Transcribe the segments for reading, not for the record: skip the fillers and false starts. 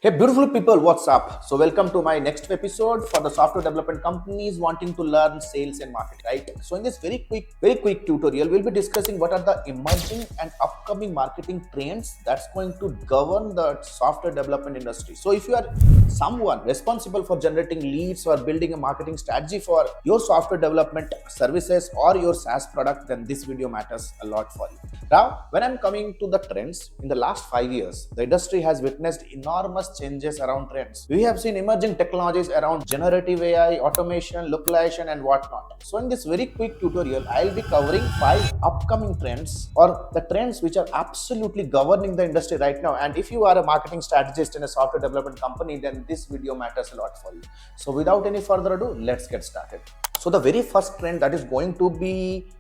Hey beautiful people, what's up? So welcome to my next episode for the software development companies wanting to learn sales and marketing, right? So in this very quick tutorial, we'll be discussing what are the emerging and upcoming marketing trends that's going to govern the software development industry. So if you are someone responsible for generating leads or building a marketing strategy for your software development services or your SaaS product, then this video matters a lot for you. Now, when I'm coming to the trends, in the last 5 years, the industry has witnessed enormous changes around trends. We have seen emerging technologies around generative AI, automation, localization, and whatnot. So, in this very quick tutorial, I'll be covering 5 upcoming trends or the trends which are absolutely governing the industry right now. And if you are a marketing strategist in a software development company, then this video matters a lot for you. So, without any further ado, let's get started. So, the very first trend that is going to be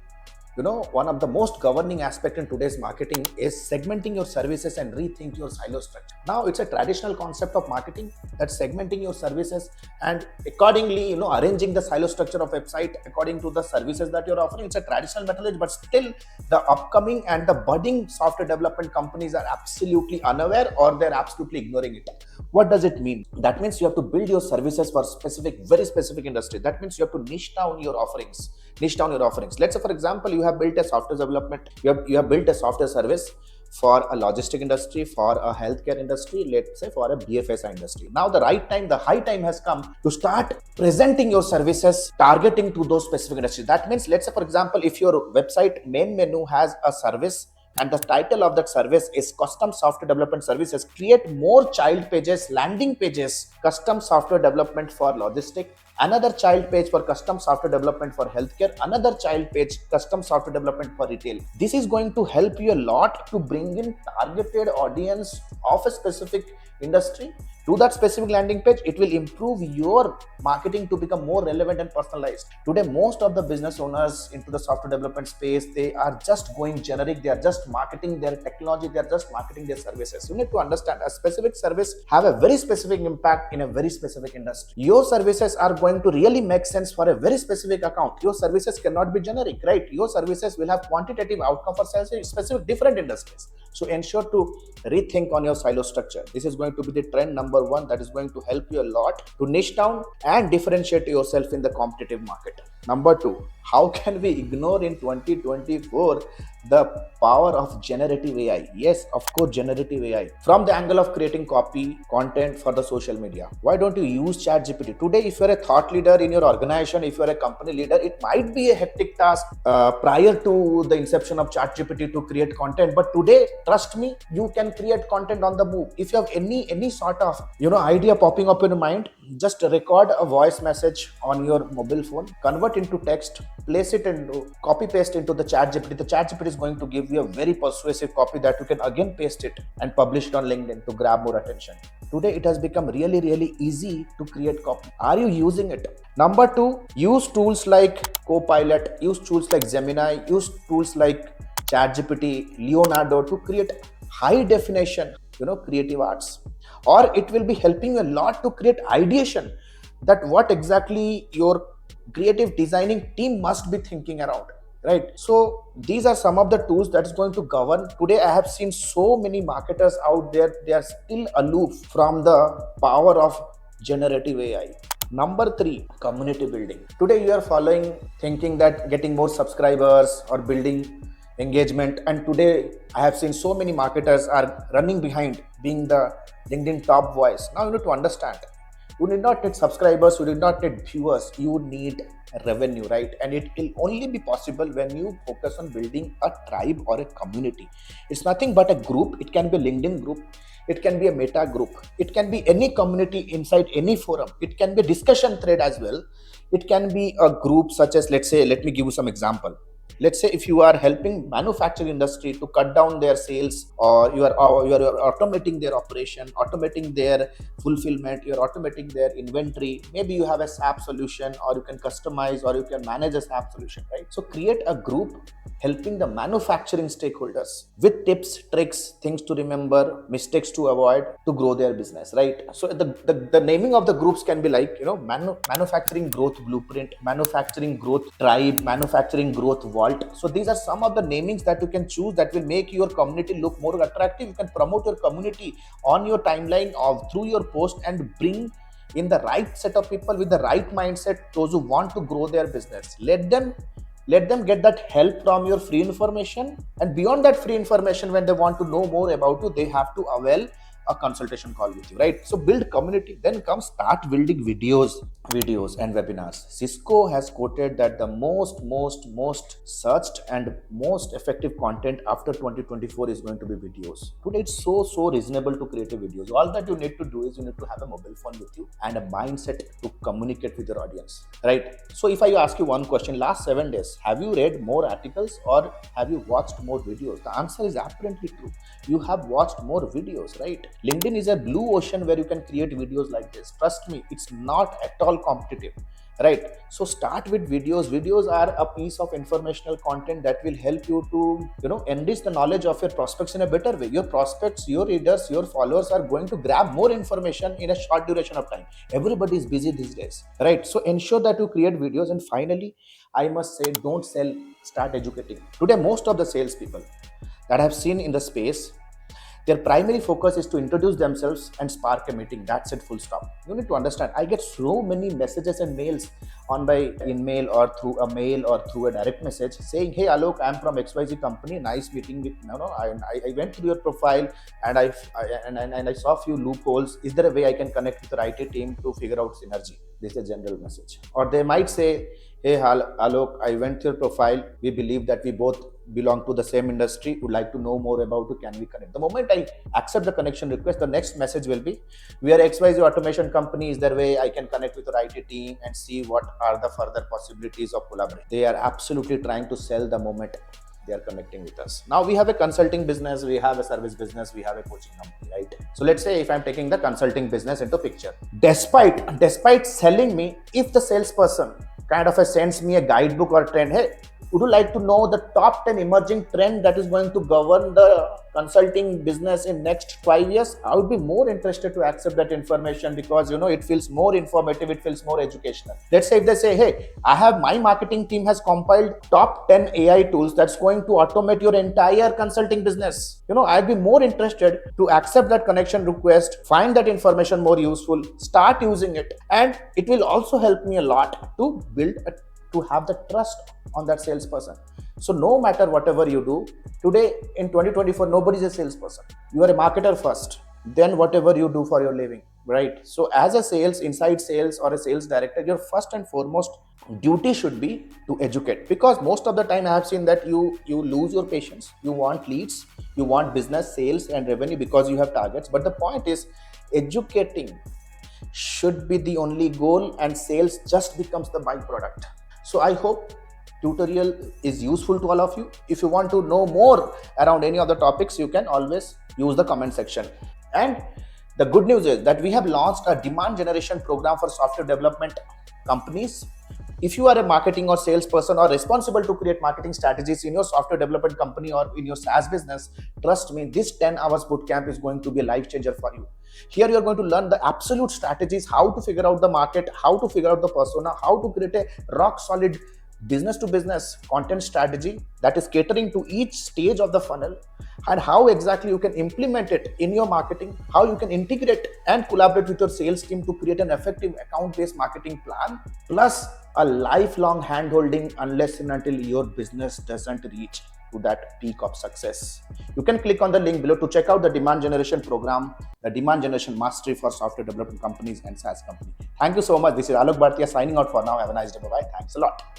one of the most governing aspect in today's marketing is segmenting your services and rethink your silo structure. Now it's a traditional concept of marketing, that's segmenting your services and accordingly arranging the silo structure of website according to the services that you're offering. It's a traditional methodology, but still the upcoming and the budding software development companies are absolutely unaware or they're absolutely ignoring it. What does it mean? That means you have to build your services for very specific industry. That means you have to niche down your offerings. Let's say, for example, you have built a software development, you have built a software service for a logistic industry, for a healthcare industry, let's say for a BFSI industry. Now the high time has come to start presenting your services targeting to those specific industries. That means, let's say, for example, if your website main menu has a service and the title of that service is custom software development services, create more child pages, landing pages, custom software development for logistic, another child page for custom software development for healthcare, another child page custom software development for retail. This is going to help you a lot to bring in targeted audience of a specific industry to that specific landing page. It will improve your marketing to become more relevant and personalized. Today, most of the business owners into the software development space, they are just going generic. They are just marketing their technology. They are just marketing their services. You need to understand a specific service have a very specific impact in a very specific industry. Your services are going to really make sense for a very specific account. Your services cannot be generic, right? Your services will have quantitative outcome for specific different industries. So ensure to rethink on your silo structure. This is going to be the trend number one that is going to help you a lot to niche down and differentiate yourself in the competitive market. Number two, how can we ignore in 2024 the power of generative AI? Yes, of course, generative AI. From the angle of creating copy, content for the social media, why don't you use ChatGPT? Today, if you're a thought leader in your organization, if you're a company leader, it might be a hectic task prior to the inception of ChatGPT to create content. But today, trust me, you can create content on the move. If you have any sort of idea popping up in your mind, just record a voice message on your mobile phone, convert into text, place it and copy paste into the ChatGPT. The ChatGPT is going to give you a very persuasive copy that you can again paste it and publish it on LinkedIn to grab more attention. Today it has become really easy to create copy. Are you using it? Number two, use tools like Copilot, use tools like Gemini, use tools like ChatGPT, Leonardo to create high definition creative arts, or it will be helping you a lot to create ideation that what exactly your creative designing team must be thinking around, right? So these are some of the tools that is going to govern. Today I have seen so many marketers out there, they are still aloof from the power of generative AI. Number three, community building. Today you are following thinking that getting more subscribers or building engagement, and today I have seen so many marketers are running behind being the LinkedIn top voice. Now you need to understand, you need not need subscribers, you need not need viewers, you need revenue, right? And it will only be possible when you focus on building a tribe or a community. It's nothing but a group. It can be a LinkedIn group, it can be a meta group, it can be any community inside any forum, it can be a discussion thread as well, it can be a group such as, let's say, let me give you some example. Let's say if you are helping manufacturing industry to cut down their sales, or you are automating their operation, automating their fulfillment, you're automating their inventory. Maybe you have a SAP solution, or you can customize, or you can manage a SAP solution, right? So create a group helping the manufacturing stakeholders with tips, tricks, things to remember, mistakes to avoid to grow their business, right? So the naming of the groups can be like, manufacturing growth blueprint, manufacturing growth tribe, manufacturing growth vault. So these are some of the namings that you can choose that will make your community look more attractive. You can promote your community on your timeline of through your post and bring in the right set of people with the right mindset, those who want to grow their business. Let them get that help from your free information, and beyond that free information, when they want to know more about you, they have to avail a consultation call with you, right? So build community. Then come start building videos and webinars. Cisco has quoted that the most searched and most effective content after 2024 is going to be videos. Today it's so reasonable to create a videos. All that you need to do is you need to have a mobile phone with you and a mindset to communicate with your audience, right? So if I ask you one question, last 7 days, have you read more articles or have you watched more videos? The answer is apparently true. You have watched more videos, right? LinkedIn is a blue ocean where you can create videos like this. Trust me, it's not at all competitive, right? So start with videos are a piece of informational content that will help you to enrich the knowledge of your prospects in a better way. Your prospects, your readers, your followers are going to grab more information in a short duration of time. Everybody is busy these days, right? So ensure that you create videos. And finally, I must say, don't sell, start educating. Today most of the salespeople that I have seen in the space, their primary focus is to introduce themselves and spark a meeting. That's it, full stop. You need to understand, I get so many messages and mails on my email or through a mail or through a direct message saying, hey Alok, I'm from XYZ company, nice meeting with, I went through your profile and I saw a few loopholes. Is there a way I can connect with the IT team to figure out synergy? This is a general message. Or they might say, hey Alok, I went to your profile. We believe that we both belong to the same industry, would like to know more about you, can we connect? The moment I accept the connection request, the next message will be, we are XYZ automation company, is there a way I can connect with your IT team and see what are the further possibilities of collaboration? They are absolutely trying to sell the moment they are connecting with us. Now we have a consulting business, we have a service business, we have a coaching company, right? So let's say if I'm taking the consulting business into picture, despite selling me, if the salesperson kind of sends me a guidebook or trend, hey, would you like to know the top 10 emerging trend that is going to govern the consulting business in next 5 years? I would be more interested to accept that information because it feels more informative, it feels more educational. Let's say if they say, hey, my marketing team has compiled top 10 AI tools that's going to automate your entire consulting business. I'd be more interested to accept that connection request, find that information more useful, start using it, and it will also help me a lot to to have the trust on that salesperson. So no matter whatever you do, today in 2024, nobody's a salesperson. You are a marketer first, then whatever you do for your living, right? So as a inside sales or a sales director, your first and foremost duty should be to educate, because most of the time I have seen that you lose your patience. You want leads, you want business, sales and revenue because you have targets. But the point is, educating should be the only goal and sales just becomes the byproduct. So I hope tutorial is useful to all of you. If you want to know more around any of the topics, you can always use the comment section. And the good news is that we have launched a demand generation program for software development companies. If you are a marketing or salesperson or responsible to create marketing strategies in your software development company or in your SaaS business, trust me, this 10 hours bootcamp is going to be a life changer for you. Here you are going to learn the absolute strategies, how to figure out the market, how to figure out the persona, how to create a rock solid business to business content strategy that is catering to each stage of the funnel, and how exactly you can implement it in your marketing, how you can integrate and collaborate with your sales team to create an effective account-based marketing plan, plus a lifelong hand-holding unless and until your business doesn't reach to that peak of success. You can click on the link below to check out the demand generation program, the demand generation mastery for software development companies and SaaS companies. Thank you so much. This is Alok Bhartiya signing out for now. Have a nice day. Bye-bye. Thanks a lot.